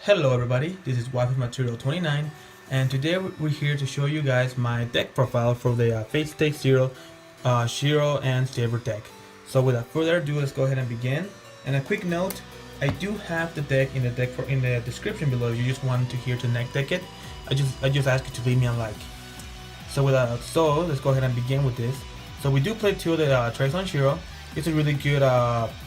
Hello everybody, this is Weiss Material 29 and today we're here to show you guys my deck profile for the Fate Stake Zero Shirou and Saber deck. So without further ado, let's go ahead and begin. And a quick note, I do have the deck in the description below if you just want to hear to neck deck it. I just ask you to leave me a like. So let's go ahead and begin with this. So we do play two of the Trace on Shirou. It's a really good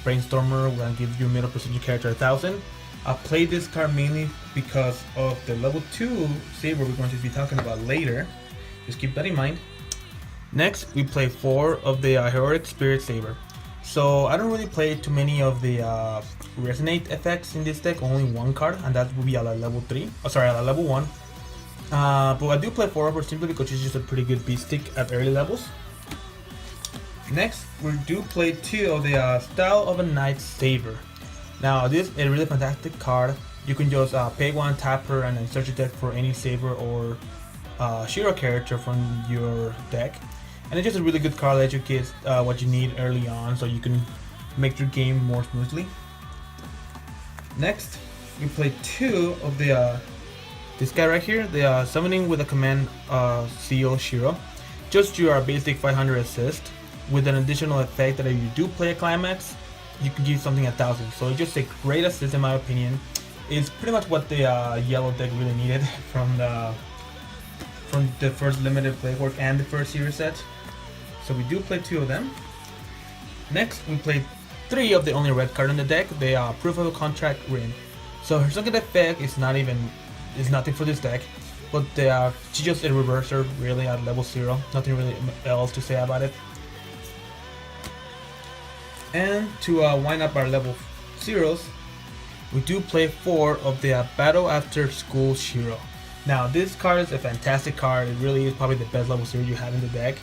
brainstormer that gives you middle precision character 1000. I played this card mainly because of the level 2 Saber we're going to be talking about later. Just keep that in mind. Next, we play 4 of the Heroic Spirit Saber. So I don't really play too many of the Resonate effects in this deck, only one card, and that will be at level 3. Oh, sorry, at level 1. But I do play 4 of her simply because she's just a pretty good beast stick at early levels. Next, we do play 2 of the Style of a Knight Saber. Now this is a really fantastic card. You can just pay 1, tap her, and then search your deck for any Saber or Shirou character from your deck. And it's just a really good card that you get what you need early on so you can make your game more smoothly. Next, we play 2 of the this guy right here, the Summoning with a Command Seal Shirou. Just your basic 500 assist with an additional effect that if you do play a Climax, you can give something 1000. So it's just a great assist in my opinion. It's pretty much what the yellow deck really needed from the first limited play work and the first series set. So we do play 2 of them. Next, we play 3 of the only red card in the deck, the Proof of a Contract Rin. So her second effect is nothing for this deck, but she's just a reverser really at level 0. Nothing really else to say about it. And to wind up our level 0s, we do play 4 of the Battle After School Shirou. Now this card is a fantastic card. It really is probably the best level 0 you have in the deck.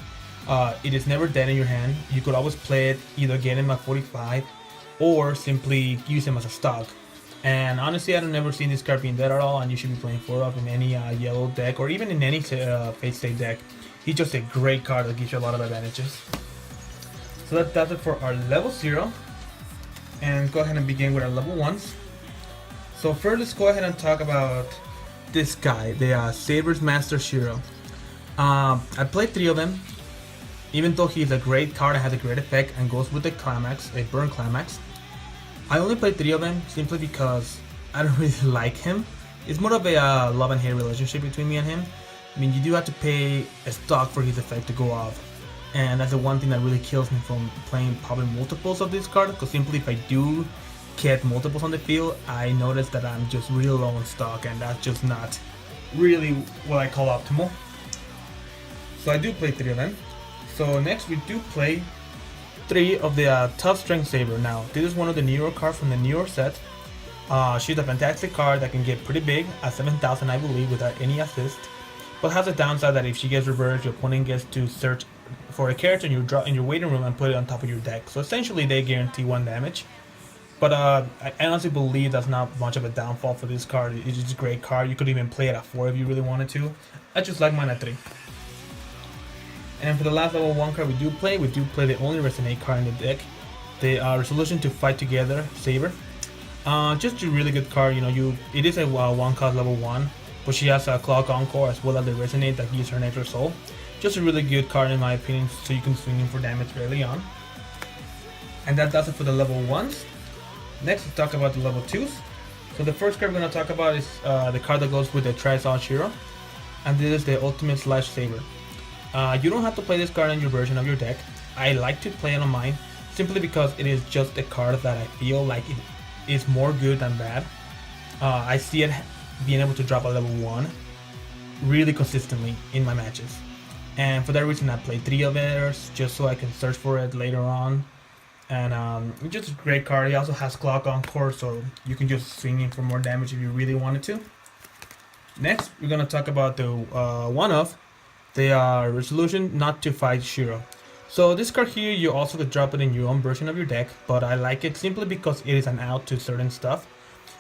It is never dead in your hand. You could always play it, either get him at 45 or simply use him as a stock. And honestly, I've never seen this card being dead at all, and you should be playing 4 of in any yellow deck or even in any Fate Stay deck. He's just a great card that gives you a lot of advantages. So that's it for our level 0, and go ahead and begin with our level 1s. So first, let's go ahead and talk about this guy, the Saber's Master Shirou. I played 3 of them, even though he's a great card and has a great effect and goes with the Climax, a burn Climax. I only played 3 of them simply because I don't really like him. It's more of a love and hate relationship between me and him. I mean, you do have to pay a stock for his effect to go off. And that's the one thing that really kills me from playing probably multiples of this card, because simply if I do get multiples on the field, I notice that I'm just real low on stock, and that's just not really what I call optimal. So I do play 3 of them. So next we do play 3 of the Tough Strength Saber. Now this is one of the newer cards from the newer set. She's a fantastic card that can get pretty big at 7000 I believe without any assist, but has a downside that if she gets reversed, your opponent gets to search for a character in your waiting room and put it on top of your deck. So essentially they guarantee 1 damage. But I honestly believe that's not much of a downfall for this card. It's just a great card. You could even play it at 4 if you really wanted to. I just like mine at 3. And for the last level 1 card we do play the only Resonate card in the deck, the Resolution to Fight Together Saber. Just a really good card. It is a 1 cost level 1, but she has a Clock Encore as well as the Resonate that gives her an extra soul. Just a really good card in my opinion, so you can swing in for damage early on. And that does it for the level 1s. Next, let's talk about the level 2s. So the first card we're going to talk about is the card that goes with the Trace on Shirou, and this is the Ultimate Slash Saber. You don't have to play this card in your version of your deck. I like to play it on mine, simply because it is just a card that I feel like it is more good than bad. I see it being able to drop a level 1 really consistently in my matches. And for that reason I played 3 of it, just so I can search for it later on. And it's just a great card. He also has Clock Encore, so you can just swing in for more damage if you really wanted to. Next, we're going to talk about the Resolution Not to Fight Shirou. So this card here, you also could drop it in your own version of your deck, but I like it simply because it is an out to certain stuff.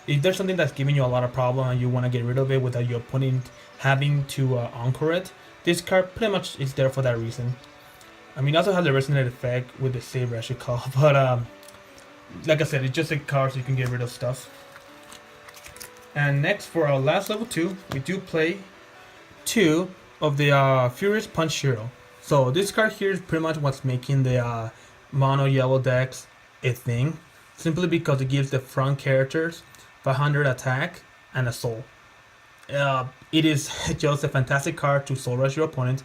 If there's something that's giving you a lot of problem and you want to get rid of it without your opponent having to encore it, this card pretty much is there for that reason. I mean, it also has the Resonate effect with the Saber, I should call, but like I said, it's just a card so you can get rid of stuff. And next for our last level 2, we do play 2 of the Furious Punch Shirou. So this card here is pretty much what's making the mono yellow decks a thing, simply because it gives the front characters 500 attack and a soul. It is just a fantastic card to soul rush your opponent,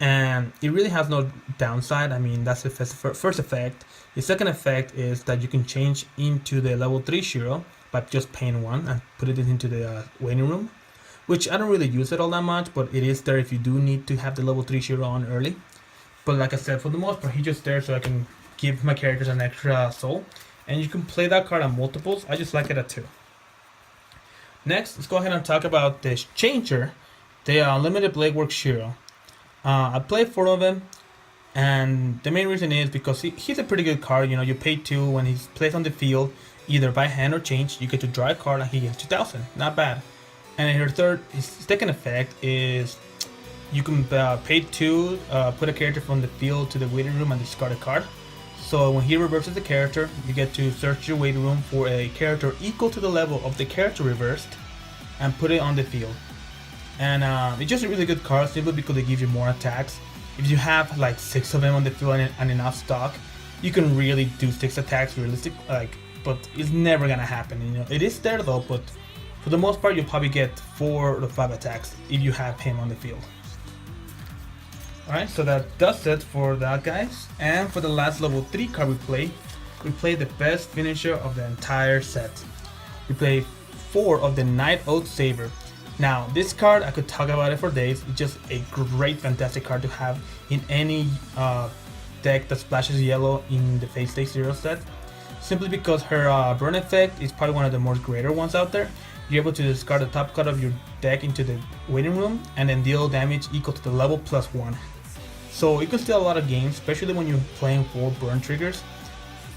and it really has no downside. I mean, that's the first effect. The second effect is that you can change into the level 3 Shirou by just paying 1 and put it into the waiting room, which I don't really use it all that much, but it is there if you do need to have the level 3 Shirou on early. But like I said, for the most part, he's just there so I can give my characters an extra soul, and you can play that card on multiples. I just like it at 2. Next, let's go ahead and talk about this Changer, the Unlimited Blade Work Shirou. I played 4 of them, and the main reason is because he's a pretty good card. You know, you pay 2 when he's placed on the field, either by hand or change. You get to draw a card and he gets 2,000. Not bad. And his second effect is you can pay 2, put a character from the field to the waiting room and discard a card. So when he reverses the character, you get to search your waiting room for a character equal to the level of the character reversed and put it on the field. And it's just a really good card simply because it gives you more attacks. If you have like 6 of them on the field and enough stock, you can really do 6 attacks realistic, but it's never gonna happen. You know, it is there though, but for the most part, you'll probably get 4 to 5 attacks if you have him on the field. Alright, so that does it for that, guys. And for the last level 3 card we play the best finisher of the entire set. We play 4 of the Night Oath Saber. Now, this card, I could talk about it for days. It's just a great, fantastic card to have in any deck that splashes yellow in the Fate Stay Zero set. Simply because her burn effect is probably one of the more greater ones out there. You're able to discard the top card of your deck into the waiting room and then deal damage equal to the level +1. So you can steal a lot of games, especially when you're playing 4 burn triggers.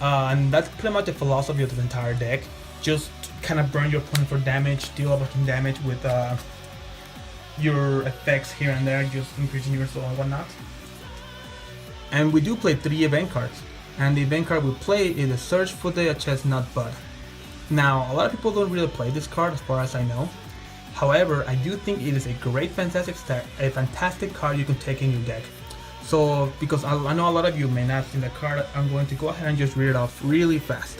And that's pretty much the philosophy of the entire deck. Just kind of burn your opponent for damage, deal a bunch of damage with your effects here and there, just increasing your soul and whatnot. And we do play 3 event cards. And the event card we play is the Search for the Chestnut Bud. Now, a lot of people don't really play this card as far as I know. However, I do think it is a great, fantastic card you can take in your deck. So, because I know a lot of you may not have seen the card, I'm going to go ahead and just read it off really fast.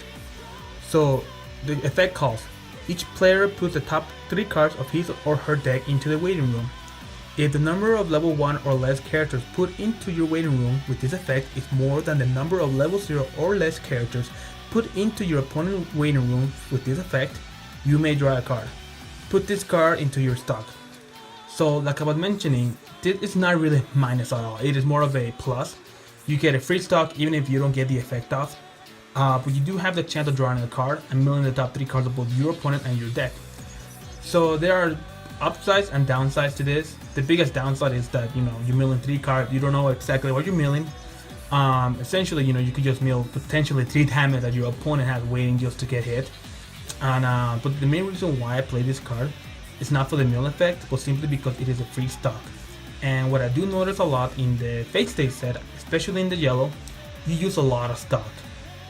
So, the effect calls: each player puts the top 3 cards of his or her deck into the waiting room. If the number of level 1 or less characters put into your waiting room with this effect is more than the number of level 0 or less characters put into your opponent's waiting room with this effect, you may draw a card. Put this card into your stock. So, like I was mentioning, this is not really minus at all. It is more of a plus. You get a free stock even if you don't get the effect off. But you do have the chance of drawing a card and milling the top 3 cards of both your opponent and your deck. So there are upsides and downsides to this. The biggest downside is that, you know, you're milling 3 cards, you don't know exactly what you're milling. Essentially, you know, you could just mill potentially 3 damage that your opponent has waiting just to get hit. And but the main reason why I play this card is not for the mill effect, but simply because it is a free stock. And what I do notice a lot in the Fate Stay set, especially in the yellow, you use a lot of stock.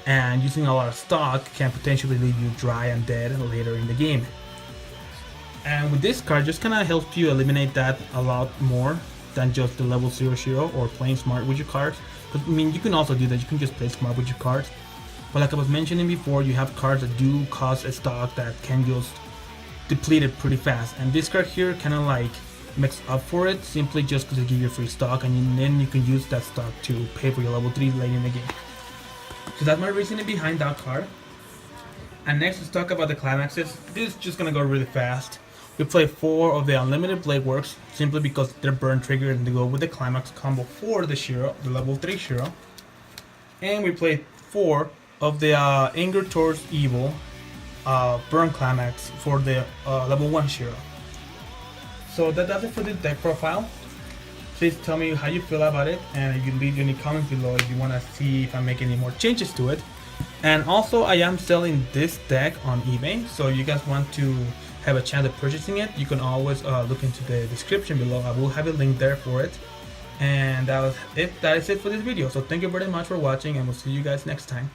And using a lot of stock can potentially leave you dry and dead later in the game. And with this card, just kind of helps you eliminate that a lot more than just the level 0 Shirou or playing smart with your cards. But I mean, you can also do that, you can just play smart with your cards. But like I was mentioning before, you have cards that do cost a stock that can just deplete it pretty fast. And this card here kind of like makes up for it simply just because they give you a free stock, and then you can use that stock to pay for your level 3 late in the game. So that's my reasoning behind that card. And next, let's talk about the climaxes. This is just gonna go really fast. We play 4 of the Unlimited Blade Works simply because they're burn triggered and they go with the climax combo for the Shirou, the level 3 Shirou. And we play 4 of the Anger Towards Evil burn climax for the level 1 Shirou. So that does it for the deck profile. Please tell me how you feel about it, and you can leave any comments below if you want to see if I make any more changes to it. And also, I am selling this deck on eBay, so if you guys want to have a chance of purchasing it, you can always look into the description below. I will have a link there for it. And that is it for this video. So thank you very much for watching, and we'll see you guys next time.